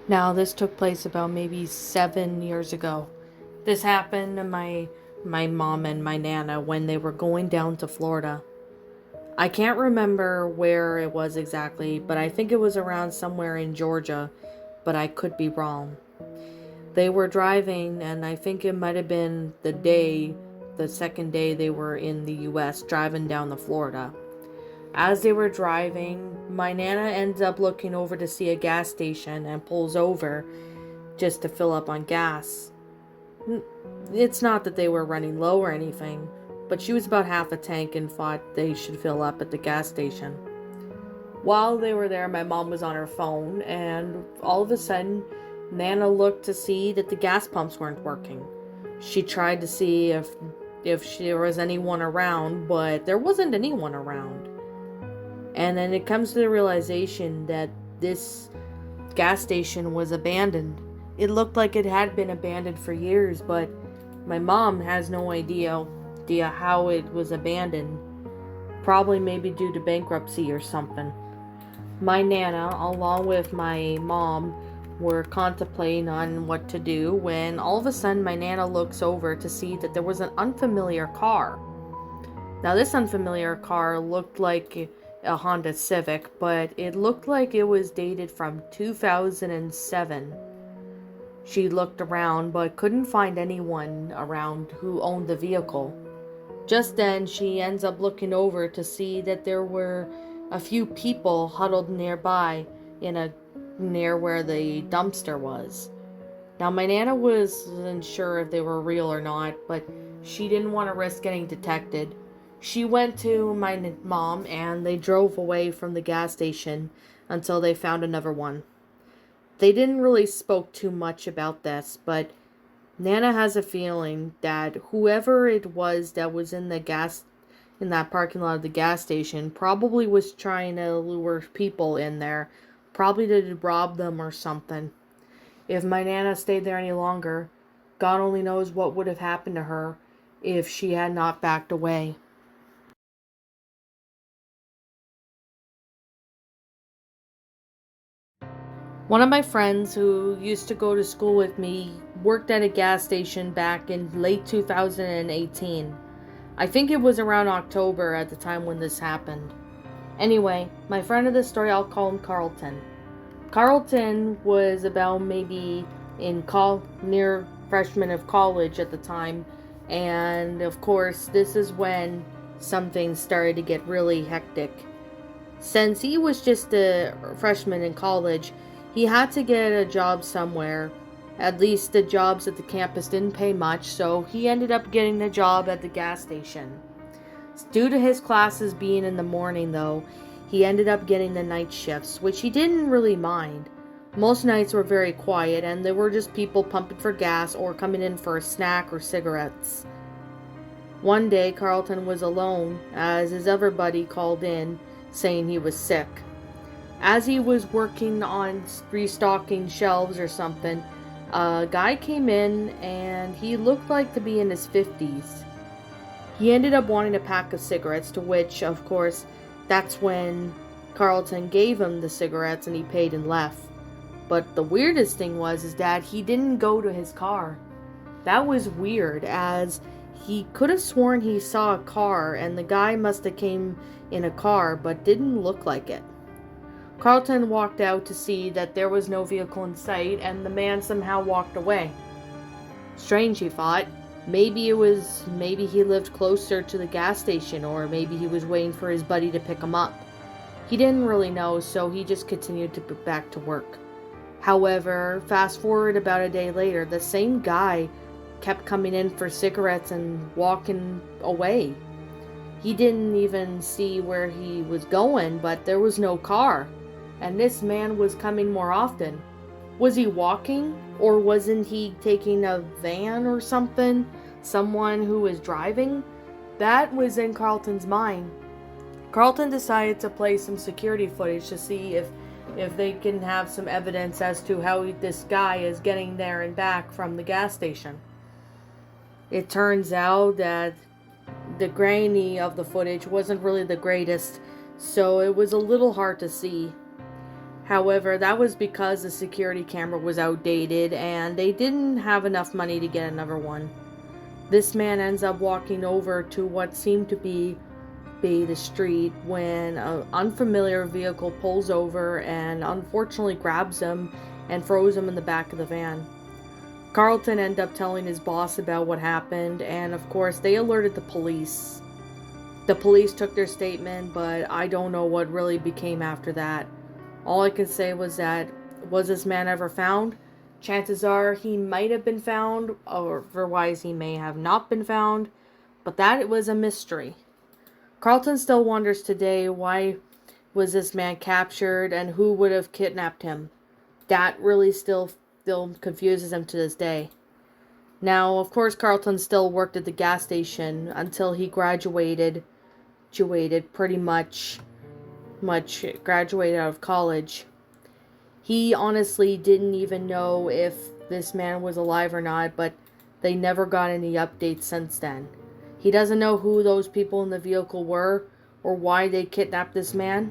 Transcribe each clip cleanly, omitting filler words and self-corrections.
Now, this took place about maybe 7 years ago. This happened to my mom and my nana when they were going down to Florida. I can't remember where it was exactly, but I think it was around somewhere in Georgia, but I could be wrong. They were driving, and I think it might have been the second day they were in the US, driving down to Florida. As they were driving, my nana ends up looking over to see a gas station and pulls over just to fill up on gas. It's not that they were running low or anything, but she was about half a tank and thought they should fill up at the gas station. While they were there, my mom was on her phone, and all of a sudden, Nana looked to see that the gas pumps weren't working. She tried to see if there was anyone around, but there wasn't anyone around. And then it comes to the realization that this gas station was abandoned. It looked like it had been abandoned for years, but my mom has no idea how it was abandoned. Probably maybe due to bankruptcy or something. My nana, along with my mom, were contemplating on what to do when all of a sudden my nana looks over to see that there was an unfamiliar car. Now, this unfamiliar car looked like a Honda Civic, but it looked like it was dated from 2007. She looked around but couldn't find anyone around who owned the vehicle. Just then, she ends up looking over to see that there were a few people huddled nearby near where the dumpster was. Now, my nana wasn't sure if they were real or not, but she didn't want to risk getting detected. She went to my mom and they drove away from the gas station until they found another one. They didn't really spoke too much about this, but Nana has a feeling that whoever it was that was in that parking lot of the gas station probably was trying to lure people in there, probably to rob them or something. If my Nana stayed there any longer, God only knows what would have happened to her if she had not backed away. One of my friends who used to go to school with me worked at a gas station back in late 2018. I think it was around October at the time when this happened. Anyway, my friend of the story, I'll call him Carlton. Carlton was about maybe near freshman of college at the time, and of course, this is when something started to get really hectic. Since he was just a freshman in college, he had to get a job somewhere. At least the jobs at the campus didn't pay much, so he ended up getting a job at the gas station. Due to his classes being in the morning, though, he ended up getting the night shifts, which he didn't really mind. Most nights were very quiet, and there were just people pumping for gas or coming in for a snack or cigarettes. One day, Carlton was alone, as his other buddy called in, saying he was sick. As he was working on restocking shelves or something, a guy came in and he looked like to be in his 50s. He ended up wanting a pack of cigarettes, to which, of course, that's when Carlton gave him the cigarettes and he paid and left. But the weirdest thing was is that he didn't go to his car. That was weird, as he could have sworn he saw a car and the guy must have came in a car but didn't look like it. Carlton walked out to see that there was no vehicle in sight and the man somehow walked away. Strange, he thought. Maybe he lived closer to the gas station, or maybe he was waiting for his buddy to pick him up. He didn't really know, so he just continued to get back to work. However, fast forward about a day later, the same guy kept coming in for cigarettes and walking away. He didn't even see where he was going, but there was no car. And this man was coming more often. Was he walking? Or wasn't he taking a van or something? Someone who was driving? That was in Carlton's mind. Carlton decided to play some security footage to see if they can have some evidence as to how this guy is getting there and back from the gas station. It turns out that the grainy of the footage wasn't really the greatest, so it was a little hard to see. However, that was because the security camera was outdated and they didn't have enough money to get another one. This man ends up walking over to what seemed to be the street when an unfamiliar vehicle pulls over and unfortunately grabs him and throws him in the back of the van. Carlton ended up telling his boss about what happened, and of course they alerted the police. The police took their statement, but I don't know what really became after that. All I can say was this man ever found? Chances are he might have been found, or otherwise he may have not been found, but that was a mystery. Carlton still wonders today why was this man captured and who would have kidnapped him. That really still confuses him to this day. Now, of course, Carlton still worked at the gas station until he graduated pretty much graduated out of college. He honestly didn't even know if this man was alive or not, but they never got any updates since then. He doesn't know who those people in the vehicle were or why they kidnapped this man,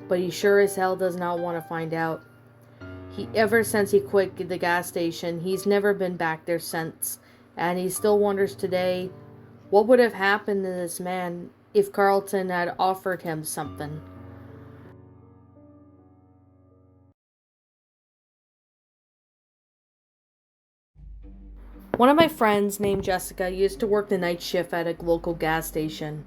but he sure as hell does not want to find out. Ever since he quit the gas station, he's never been back there since, and he still wonders today what would have happened to this man if Carlton had offered him something. One of my friends named Jessica used to work the night shift at a local gas station.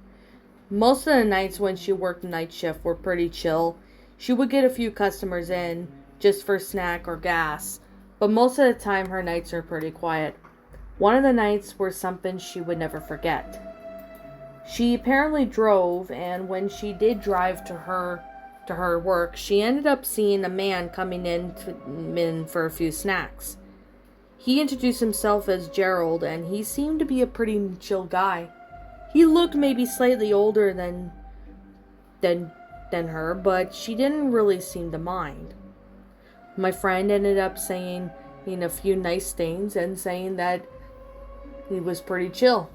Most of the nights when she worked the night shift were pretty chill. She would get a few customers in just for snack or gas, but most of the time her nights are pretty quiet. One of the nights were something she would never forget. She apparently drove, and when she did drive to her work, she ended up seeing a man coming in for a few snacks. He introduced himself as Gerald, and he seemed to be a pretty chill guy. He looked maybe slightly older than her, but she didn't really seem to mind. My friend ended up saying a few nice things and saying that he was pretty chill.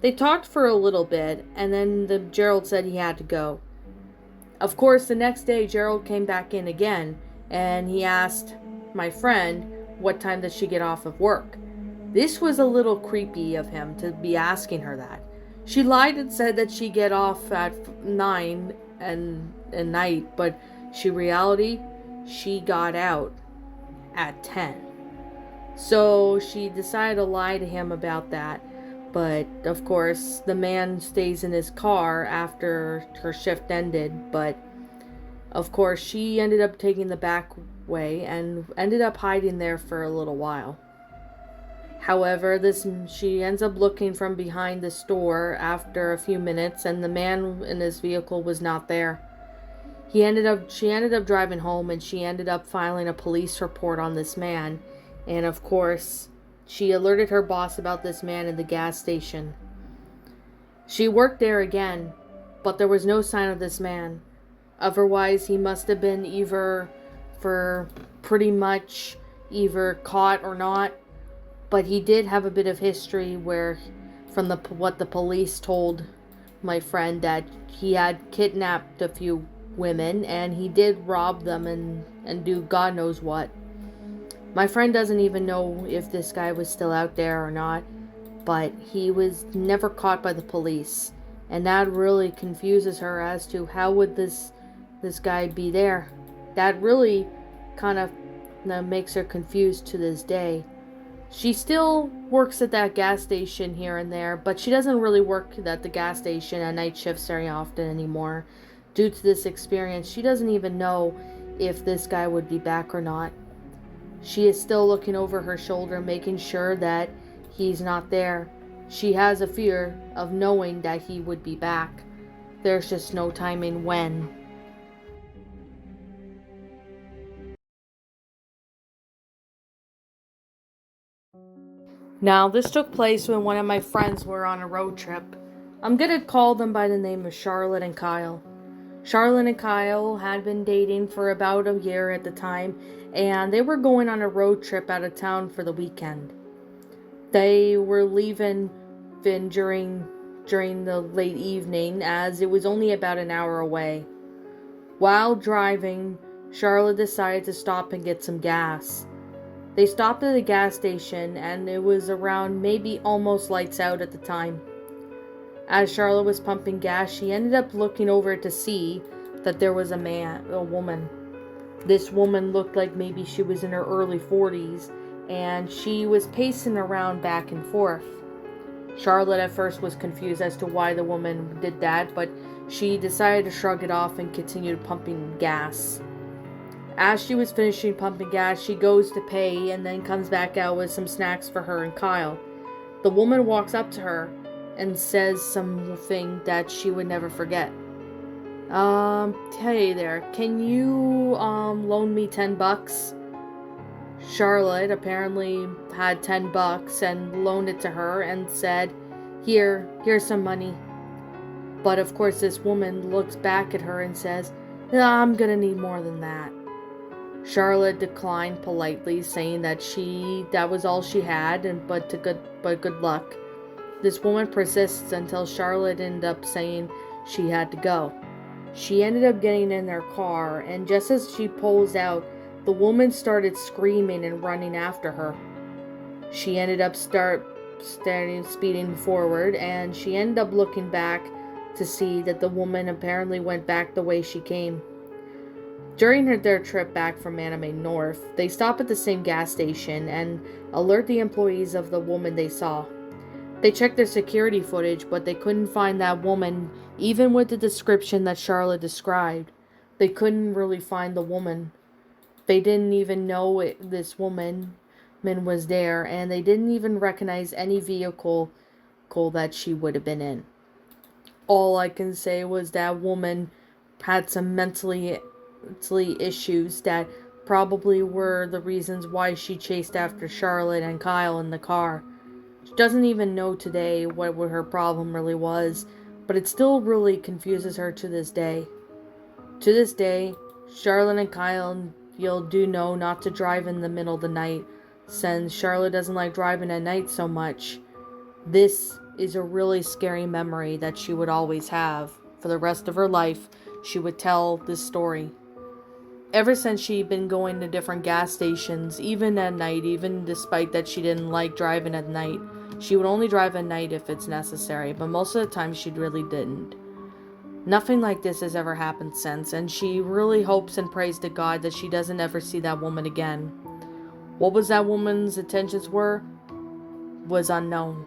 They talked for a little bit, and then Gerald said he had to go. Of course, the next day Gerald came back in again, and he asked my friend what time did she get off of work. This was a little creepy of him to be asking her that. She lied and said that she get off at 9 at night, but she got out at 10. So she decided to lie to him about that. But of course, the man stays in his car after her shift ended, but of course, she ended up taking the back way and ended up hiding there for a little while. However, she ends up looking from behind the store after a few minutes, and the man in his vehicle was not there. She ended up driving home, and she ended up filing a police report on this man, and of course, she alerted her boss about this man in the gas station. She worked there again, but there was no sign of this man. Otherwise, he must have been either caught or not. But he did have a bit of history where, from what the police told my friend, that he had kidnapped a few women and he did rob them and do God knows what. My friend doesn't even know if this guy was still out there or not, but he was never caught by the police. And that really confuses her as to how would this guy be there. That really kind of makes her confused to this day. She still works at that gas station here and there, but she doesn't really work at the gas station at night shifts very often anymore. Due to this experience, she doesn't even know if this guy would be back or not. She is still looking over her shoulder, making sure that he's not there. She has a fear of knowing that he would be back. There's just no timing when. Now, this took place when one of my friends were on a road trip. I'm gonna call them by the name of Charlotte and Kyle. Charlotte and Kyle had been dating for about a year at the time, and they were going on a road trip out of town for the weekend. They were leaving during the late evening, as it was only about an hour away. While driving, Charlotte decided to stop and get some gas. They stopped at a gas station, and it was around maybe almost lights out at the time. As Charlotte was pumping gas, she ended up looking over to see that there was a woman. This woman looked like maybe she was in her early 40s, and she was pacing around back and forth. Charlotte at first was confused as to why the woman did that, but she decided to shrug it off and continued pumping gas. As she was finishing pumping gas, she goes to pay and then comes back out with some snacks for her and Kyle. The woman walks up to her and says something that she would never forget. Hey there, can you, loan me $10? Charlotte apparently had $10 and loaned it to her and said, here's some money. But of course this woman looks back at her and says, I'm gonna need more than that. Charlotte declined politely, saying that was all she had, but good luck. This woman persists until Charlotte ended up saying she had to go. She ended up getting in their car, and just as she pulls out, the woman started screaming and running after her. She ended up speeding forward, and she ended up looking back to see that the woman apparently went back the way she came. During their trip back from Anime North, they stop at the same gas station and alert the employees of the woman they saw. They checked their security footage, but they couldn't find that woman, even with the description that Charlotte described. They couldn't really find the woman. They didn't even know this woman was there, and they didn't even recognize any vehicle that she would have been in. All I can say was that woman had some mentally issues that probably were the reasons why she chased after Charlotte and Kyle in the car. She doesn't even know today what her problem really was, but it still really confuses her to this day. To this day, Charlotte and Kyle do know not to drive in the middle of the night, since Charlotte doesn't like driving at night so much. This is a really scary memory that she would always have. For the rest of her life, she would tell this story. Ever since she'd been going to different gas stations, even at night, even despite that she didn't like driving at night, she would only drive at night if it's necessary, but most of the time she really didn't. Nothing like this has ever happened since, and she really hopes and prays to God that she doesn't ever see that woman again. What was that woman's intentions was unknown.